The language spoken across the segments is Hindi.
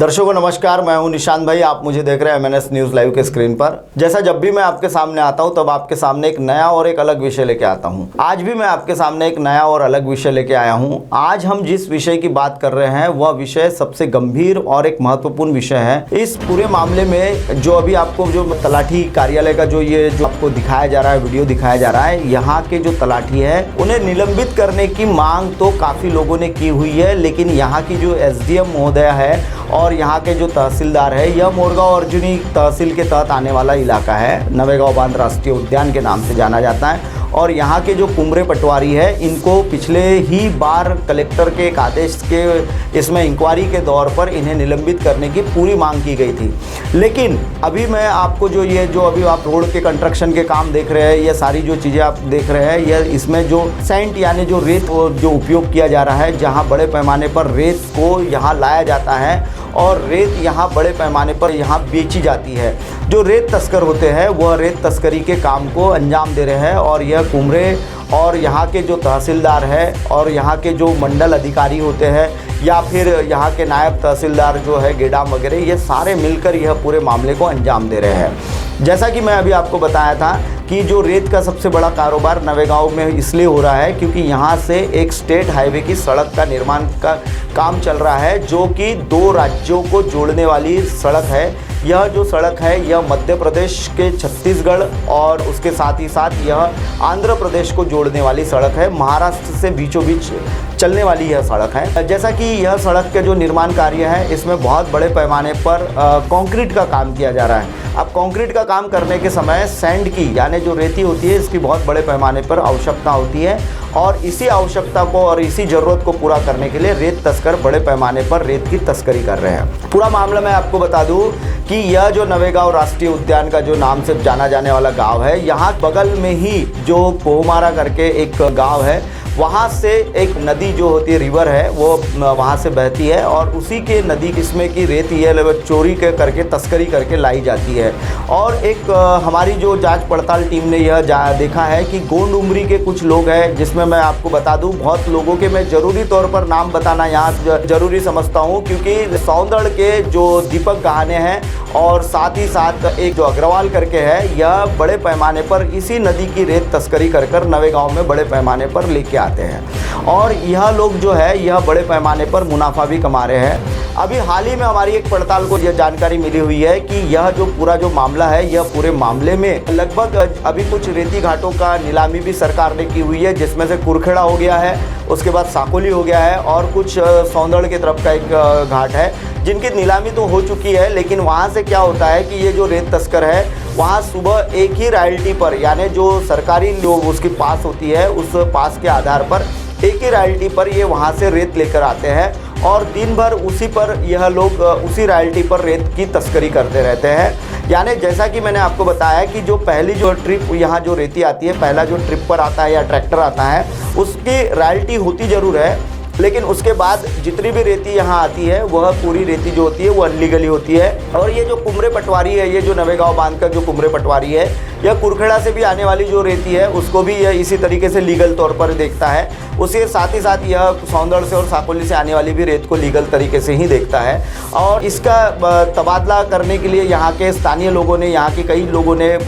दर्शकों नमस्कार, मैं हूं निशांत भाई। आप मुझे देख रहे हैं एमएनएस न्यूज़ लाइव के स्क्रीन पर। जैसा जब भी मैं आपके सामने आता हूं तब आपके सामने एक नया और एक अलग विषय लेके आता हूं। आज भी मैं आपके सामने एक नया और अलग विषय लेके आया हूं। आज हम जिस विषय की बात कर रहे हैं वह विषय सबसे गंभीर और एक महत्वपूर्ण विषय है। इस पूरे मामले में जो अभी आपको जो तलाठी कार्यालय का जो आपको दिखाया जा रहा है, वीडियो दिखाया जा रहा है, यहाँ के जो तलाठी है उन्हें निलंबित करने की मांग तो काफ़ी लोगों ने की हुई है, लेकिन यहाँ की जो एसडीएम महोदया है और यहाँ के जो तहसीलदार है, यह मोरगांव अर्जुनी तहसील के तहत आने वाला इलाका है। नवेगांव बांध राष्ट्रीय उद्यान के नाम से जाना जाता है। और यहाँ के जो कुमरे पटवारी है, इनको पिछले ही बार कलेक्टर के एक आदेश के इसमें इंक्वायरी के दौर पर इन्हें निलंबित करने की पूरी मांग की गई थी। लेकिन अभी मैं आपको जो अभी आप रोड के कंस्ट्रक्शन के काम देख रहे हैं, ये सारी जो चीज़ें आप देख रहे हैं, यह इसमें जो सैंड यानी जो रेत जो उपयोग किया जा रहा है, जहाँ बड़े पैमाने पर रेत को यहाँ लाया जाता है और रेत यहाँ बड़े पैमाने पर यहाँ बेची जाती है। जो रेत तस्कर होते हैं वह रेत तस्करी के काम को अंजाम दे रहे हैं और यह कुमरे और यहाँ के जो तहसीलदार है और यहाँ के जो मंडल अधिकारी होते हैं या फिर यहाँ के नायब तहसीलदार जो है गेडाम वगैरह, ये सारे मिलकर यह पूरे मामले को अंजाम दे रहे हैं। जैसा कि मैं अभी आपको बताया था कि जो रेत का सबसे बड़ा कारोबार नवेगांव में इसलिए हो रहा है क्योंकि यहाँ से एक स्टेट हाईवे की सड़क का निर्माण का काम चल रहा है, जो कि 2 राज्यों को जोड़ने वाली सड़क है। यह जो सड़क है यह मध्य प्रदेश के छत्तीसगढ़ और उसके साथ ही साथ यह आंध्र प्रदेश को जोड़ने वाली सड़क है। महाराष्ट्र से बीचों बीच चलने वाली यह सड़क है। जैसा कि यह सड़क के जो निर्माण कार्य है, इसमें बहुत बड़े पैमाने पर कंक्रीट का काम किया जा रहा है। अब कंक्रीट का काम करने के समय सैंड की यानी जो रेती होती है, इसकी बहुत बड़े पैमाने पर आवश्यकता होती है और इसी आवश्यकता को और इसी ज़रूरत को पूरा करने के लिए रेत तस्कर बड़े पैमाने पर रेत की तस्करी कर रहे हैं। पूरा मामला मैं आपको बता दूं कि यह जो नवेगांव राष्ट्रीय उद्यान का जो नाम से जाना जाने वाला गांव है, यहाँ बगल में ही जो कोहमारा करके एक गांव है, वहाँ से एक नदी जो होती है, रिवर है, वो वहाँ से बहती है और उसी के नदी किस्में की रेत ये चोरी करके तस्करी करके लाई जाती है। और एक हमारी जो जांच पड़ताल टीम ने यह देखा है कि गोंड उमरी के कुछ लोग हैं, जिसमें मैं आपको बता दूं बहुत लोगों के मैं ज़रूरी तौर पर नाम बताना यहाँ ज़रूरी समझता हूँ, क्योंकि सौंदड़ के जो दीपक गहाने हैं और साथ ही साथ एक जो अग्रवाल करके है, यह बड़े पैमाने पर इसी नदी की रेत तस्करी कर नवेगांव में बड़े पैमाने पर लेके आते हैं और यह लोग जो है यह बड़े पैमाने पर मुनाफा भी कमा रहे हैं। अभी हाल ही में हमारी एक पड़ताल को यह जानकारी मिली हुई है कि यह जो पूरा जो मामला है, यह पूरे मामले में लगभग अभी कुछ रेती घाटों का नीलामी भी सरकार ने की हुई है, जिसमें से कुरखेड़ा हो गया है, उसके बाद साकोली हो गया है और कुछ सौंदड़ के तरफ का एक घाट है, जिनकी नीलामी तो हो चुकी है। लेकिन वहाँ से क्या होता है कि ये जो रेत तस्कर है, वहाँ सुबह एक ही रॉयल्टी पर यानी जो सरकारी लोग उसकी पास होती है, उस पास के आधार पर एक ही रॉयल्टी पर ये वहाँ से रेत लेकर आते हैं और दिन भर उसी पर यह लोग उसी रॉयल्टी पर रेत की तस्करी करते रहते हैं। यानी जैसा कि मैंने आपको बताया कि जो पहली जो ट्रिप यहाँ जो रेती आती है, पहला जो ट्रिप पर आता है या ट्रैक्टर आता है, उसकी रॉयल्टी होती ज़रूर है, लेकिन उसके बाद जितनी भी रेती यहाँ आती है वह पूरी रेती जो होती है वो अनलीगली होती है। और ये जो कुमरे पटवारी है, ये जो नवेगांव बांध का जो कुमरे पटवारी है, यह कुरखेड़ा से भी आने वाली जो रेती है उसको भी यह इसी तरीके से लीगल तौर पर देखता है। उसके साथ ही साथ यह सौंदड़ से और साकोली से आने वाली भी रेत को लीगल तरीके से ही देखता है और इसका तबादला करने के लिए यहाँ के स्थानीय लोगों ने, यहाँ के कई लोगों ने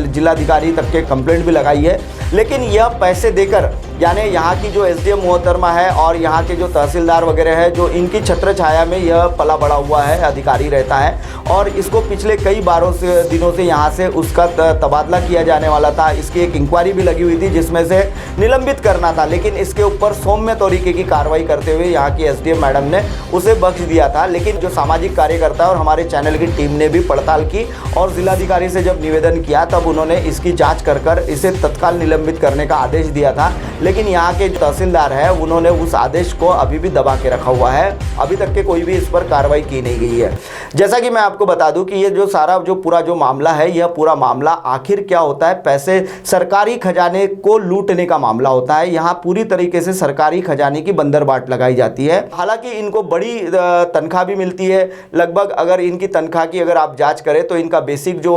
जिलाधिकारी तक के कंप्लेंट भी लगाई है। लेकिन यह पैसे देकर यानी यहाँ की जो एसडीएम मोहतरमा है और यहाँ के जो तहसीलदार वगैरह है, जो इनकी छत्र छाया में यह पला बड़ा हुआ है, अधिकारी रहता है और इसको पिछले कई दिनों से यहाँ से उसका तबादला किया जाने वाला था। इसकी एक इंक्वायरी भी लगी हुई थी जिसमें से निलंबित करना था, लेकिन इसके ऊपर सौम्य तरीके की कार्रवाई करते हुए यहाँ की एसडीएम मैडम ने उसे बख्श दिया था। लेकिन जो सामाजिक कार्यकर्ता और हमारे चैनल की टीम ने भी पड़ताल की और जिलाधिकारी से जब निवेदन किया तब उन्होंने इसकी जाँच कर इसे तत्काल निलंबित करने का आदेश दिया था। लेकिन यहाँ के जो तहसीलदार है उन्होंने उस आदेश को अभी भी दबा के रखा हुआ है, अभी तक के कोई भी इस पर कार्रवाई की नहीं गई है। जैसा कि मैं आपको बता दूं कि ये जो सारा जो पूरा जो मामला है, यह पूरा मामला आखिर क्या होता है, पैसे सरकारी खजाने को लूटने का मामला होता है। यहाँ पूरी तरीके से सरकारी खजाने की बंदरबाट लगाई जाती है। हालांकि इनको बड़ी तनख्वाह भी मिलती है, लगभग अगर इनकी तनख्वाह की अगर आप जाँच करें तो इनका बेसिक जो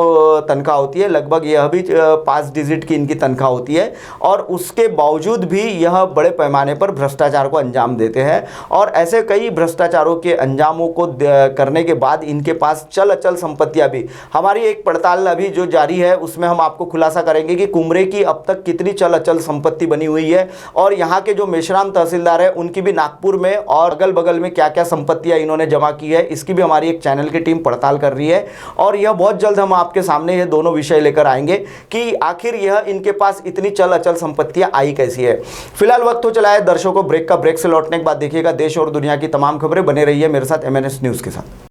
तनख्वाह होती है लगभग यह भी 5 डिजिट की इनकी तनख्वाह होती है और उसके बावजूद बावजूद भी यह बड़े पैमाने पर भ्रष्टाचार को अंजाम देते हैं। और ऐसे कई भ्रष्टाचारों के अंजामों को करने के बाद इनके पास चल अचल संपत्तियां भी, हमारी एक पड़ताल अभी जो जारी है उसमें हम आपको खुलासा करेंगे कि कुमरे की अब तक कितनी चल अचल संपत्ति बनी हुई है और यहाँ के जो मेश्राम तहसीलदार है उनकी भी नागपुर में और अगल बगल में क्या क्या संपत्तियां इन्होंने जमा की है, इसकी भी हमारी एक चैनल की टीम पड़ताल कर रही है। और यह बहुत जल्द हम आपके सामने ये दोनों विषय लेकर आएंगे कि आखिर यह इनके पास इतनी चल अचल संपत्तियां आई कैसी है। फिलहाल वक्त हो चला है दर्शकों ब्रेक का। ब्रेक से लौटने के बाद देखिएगा देश और दुनिया की तमाम खबरें। बने रहिए मेरे साथ MNS न्यूज़ के साथ।